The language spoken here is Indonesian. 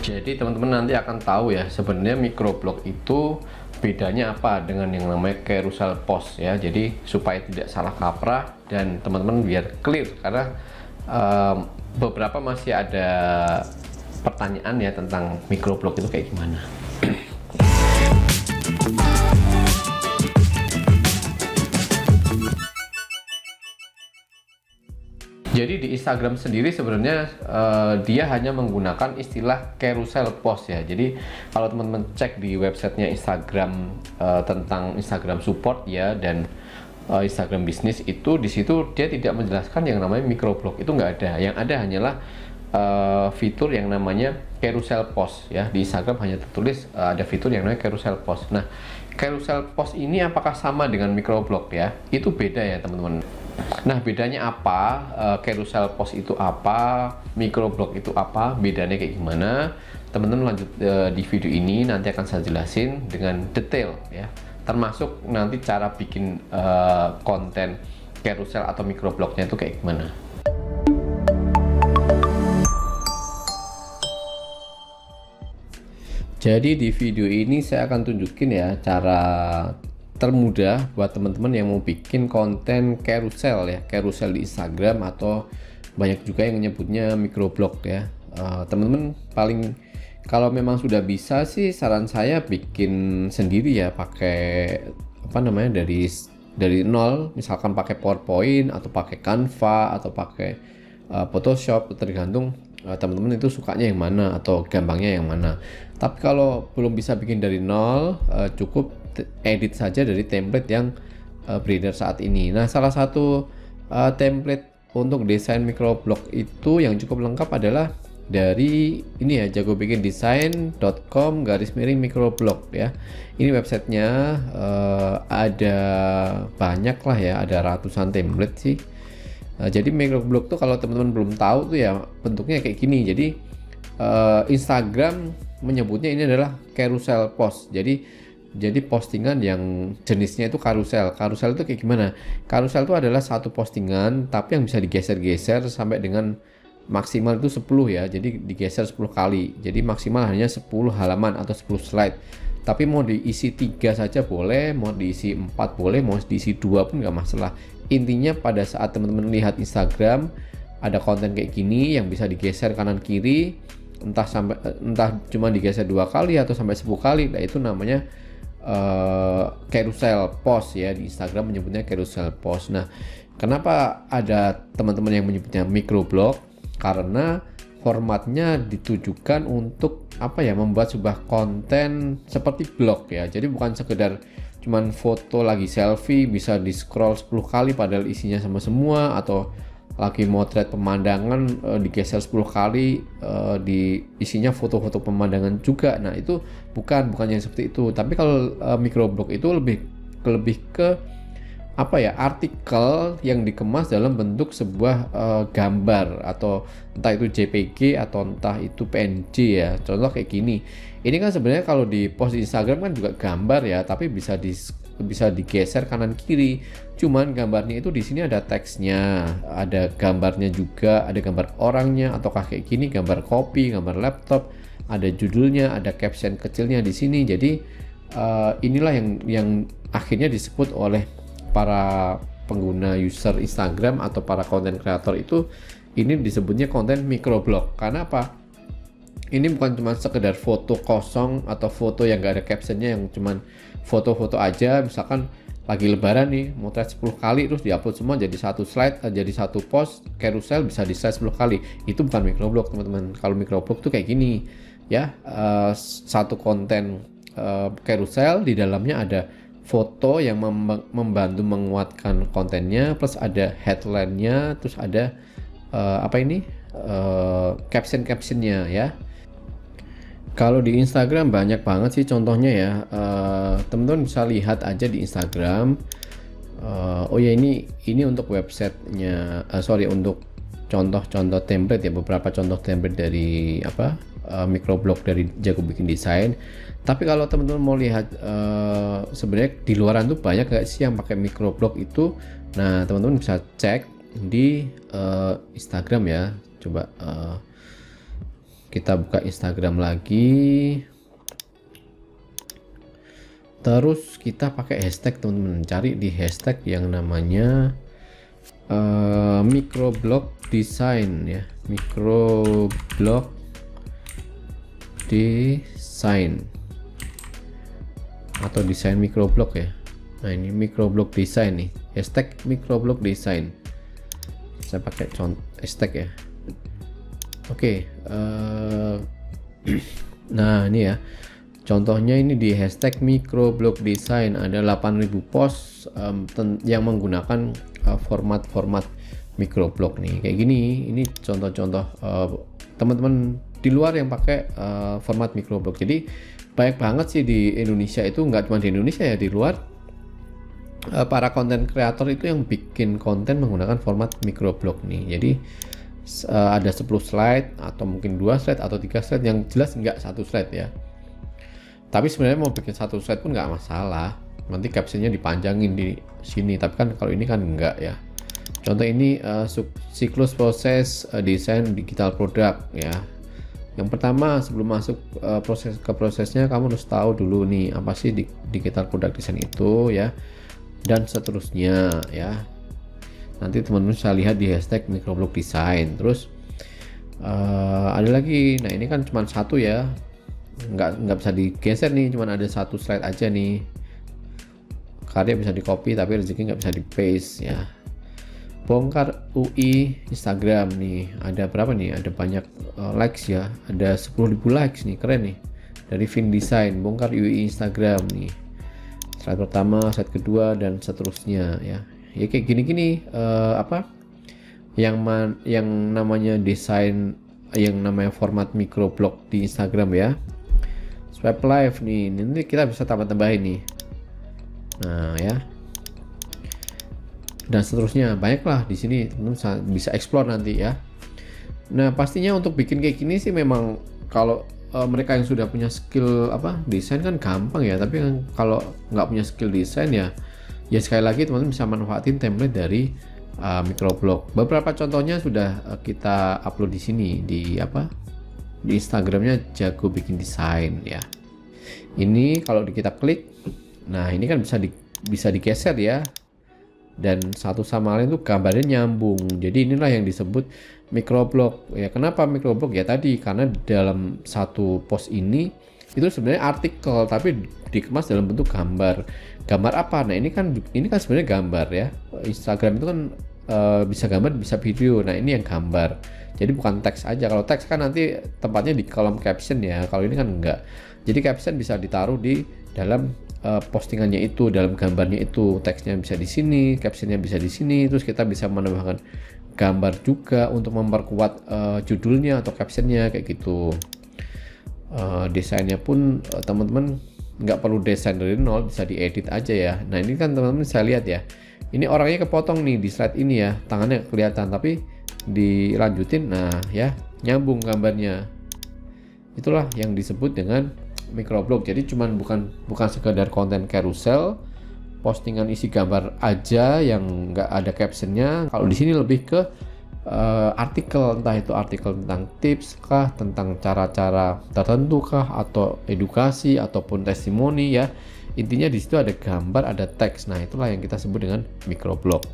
Jadi teman-teman nanti akan tahu ya sebenarnya microblog itu bedanya apa dengan yang namanya carousel post ya. Jadi supaya tidak salah kaprah dan teman-teman biar clear karena beberapa masih ada pertanyaan ya tentang microblog itu kayak gimana. Jadi di Instagram sendiri sebenarnya dia hanya menggunakan istilah carousel post ya. Jadi kalau teman-teman cek di websitenya Instagram tentang Instagram support ya dan Instagram bisnis itu di situ dia tidak menjelaskan yang namanya microblog, itu nggak ada. Yang ada hanyalah fitur yang namanya carousel post ya. Di Instagram hanya tertulis ada fitur yang namanya carousel post. Nah, carousel post ini apakah sama dengan microblog ya? Itu beda ya teman-teman. Nah, bedanya apa? Carousel post itu apa? Microblog itu apa? Bedanya kayak gimana? Teman-teman lanjut di video ini nanti akan saya jelasin dengan detail ya. Termasuk nanti cara bikin konten carousel atau microblognya itu kayak gimana. Jadi di video ini saya akan tunjukin ya cara termudah buat teman-teman yang mau bikin konten carousel ya, carousel di Instagram atau banyak juga yang menyebutnya microblog ya. Teman-teman paling kalau memang sudah bisa sih saran saya bikin sendiri ya, pakai apa namanya dari nol, misalkan pakai PowerPoint atau pakai Canva atau pakai Photoshop, tergantung teman-teman itu sukanya yang mana atau gampangnya yang mana. Tapi kalau belum bisa bikin dari nol, cukup edit saja dari template yang beredar saat ini. Nah, salah satu template untuk desain microblog itu yang cukup lengkap adalah dari ini ya, jagobikindesain.com/microblog ya. Ini websitenya ada banyak lah ya, ada ratusan template sih. Jadi microblog tuh kalau teman-teman belum tahu tuh ya bentuknya kayak gini. Jadi Instagram menyebutnya ini adalah carousel post. Jadi postingan yang jenisnya itu carousel. Carousel itu kayak gimana? Carousel itu adalah satu postingan tapi yang bisa digeser-geser sampai dengan maksimal itu 10 ya. Jadi digeser 10 kali. Jadi maksimal hanya 10 halaman atau 10 slide. Tapi mau diisi 3 saja boleh, mau diisi 4 boleh, mau diisi 2 pun nggak masalah. Intinya pada saat teman-teman lihat Instagram ada konten kayak gini yang bisa digeser kanan kiri, entah cuma digeser 2 kali atau sampai 10 kali, nah itu namanya carousel post ya. Di Instagram menyebutnya carousel post. Nah, kenapa ada teman-teman yang menyebutnya microblog? Karena formatnya ditujukan untuk apa ya, membuat sebuah konten seperti blog ya. Jadi bukan sekedar cuman foto lagi selfie bisa di scroll 10 kali padahal isinya sama semua, atau lagi motret pemandangan digeser 10 kali di isinya foto-foto pemandangan juga. Nah, itu bukan yang seperti itu. Tapi kalau microblog itu lebih ke apa ya, artikel yang dikemas dalam bentuk sebuah gambar, atau entah itu JPG atau entah itu PNG ya. Contoh kayak gini. Ini kan sebenarnya kalau di post di Instagram kan juga gambar ya, tapi bisa digeser kanan kiri. Cuman gambarnya itu di sini ada teksnya, ada gambarnya juga, ada gambar orangnya, ataukah kayak gini gambar kopi, gambar laptop, ada judulnya, ada caption kecilnya di sini. Jadi inilah yang akhirnya disebut oleh para pengguna user Instagram atau para konten kreator itu, ini disebutnya konten microblog. Karena apa? Ini bukan cuma sekedar foto kosong atau foto yang gak ada captionnya, yang cuman foto-foto aja. Misalkan lagi lebaran nih, motret 10 kali terus diupload semua jadi satu slide, jadi satu post carousel bisa di slide 10 kali. Itu bukan microblog teman-teman. Kalau microblog tuh kayak gini ya, satu konten carousel, di dalamnya ada foto yang membantu menguatkan kontennya, plus ada headline-nya, terus ada caption-captionnya ya. Kalau di Instagram banyak banget sih contohnya ya. Teman-teman bisa lihat aja di Instagram. Oh ya, ini untuk websitenya, untuk contoh-contoh template ya, beberapa contoh template dari microblog dari Jago Bikin Desain. Tapi kalau teman-teman mau lihat sebenarnya di luaran tuh banyak gak sih yang pakai microblog itu. Nah, teman-teman bisa cek di Instagram ya. Coba Kita buka Instagram lagi, terus kita pakai hashtag teman-teman, cari di hashtag yang namanya microblog design ya, microblog design atau desain microblog ya. Nah ini microblog design nih, hashtag microblog design, saya pakai contoh hashtag ya. Oke, nah ini ya contohnya, ini di hashtag microblog design ada 8.000 post yang menggunakan format-format microblog nih kayak gini. Ini contoh-contoh teman-teman di luar yang pakai format microblog. Jadi banyak banget sih di Indonesia, itu nggak cuma di Indonesia ya, di luar para konten kreator itu yang bikin konten menggunakan format microblog nih. Jadi ada 10 slide atau mungkin 2 slide atau 3 slide, yang jelas nggak 1 slide ya. Tapi sebenarnya mau bikin 1 slide pun nggak masalah, nanti captionnya dipanjangin di sini. Tapi kan kalau ini kan enggak ya. Contoh ini siklus proses desain digital produk ya. Yang pertama, sebelum masuk prosesnya, kamu harus tahu dulu nih apa sih digital product design itu ya, dan seterusnya ya. Nanti teman-teman bisa lihat di hashtag microblog design. Terus ada lagi, nah ini kan cuma satu ya, nggak bisa digeser nih, cuma ada 1 slide aja nih. Karya bisa di copy tapi rezeki nggak bisa di paste ya. Bongkar UI Instagram nih, ada berapa nih, ada banyak likes ya, ada 10.000 likes nih, keren nih, dari Vin Design. Bongkar UI Instagram nih, slide pertama, slide kedua, dan seterusnya ya. Ya kayak gini-gini yang namanya desain, yang namanya format microblog di Instagram ya. Swipe live nih, nanti kita bisa tambah-tambahin nih, nah ya, dan seterusnya. Banyaklah di sini, teman-teman bisa explore nanti ya. Nah pastinya untuk bikin kayak gini sih memang kalau mereka yang sudah punya skill desain kan gampang ya, tapi kan kalau nggak punya skill desain ya sekali lagi teman-teman bisa manfaatin template dari microblog. Beberapa contohnya sudah kita upload di sini di Instagramnya Jago Bikin Desain ya. Ini kalau kita klik, nah ini kan bisa digeser ya, dan satu sama lain tuh gambarnya nyambung. Jadi inilah yang disebut microblog ya. Kenapa microblog ya tadi, karena dalam satu post ini itu sebenarnya artikel tapi dikemas dalam bentuk gambar. Gambar apa? Nah ini kan sebenarnya gambar ya. Instagram itu kan bisa gambar bisa video. Nah ini yang gambar, jadi bukan teks aja. Kalau teks kan nanti tempatnya di kolom caption ya, kalau ini kan enggak. Jadi caption bisa ditaruh di dalam postingannya itu, dalam gambarnya itu. Teksnya bisa di sini, captionnya bisa di sini. Terus kita bisa menambahkan gambar juga untuk memperkuat judulnya atau captionnya kayak gitu. Desainnya pun teman-teman nggak perlu desain dari nol, bisa diedit aja ya. Nah ini kan teman-teman bisa lihat ya, ini orangnya kepotong nih di slide ini ya, tangannya kelihatan, tapi dilanjutin, nah ya nyambung gambarnya. Itulah yang disebut dengan microblog. Jadi cuman bukan sekedar konten carousel, postingan isi gambar aja yang nggak ada captionnya. Kalau di sini lebih ke artikel, entah itu artikel tentang tips kah, tentang cara-cara tertentu kah, atau edukasi ataupun testimoni ya. Intinya di situ ada gambar, ada teks. Nah itulah yang kita sebut dengan microblog.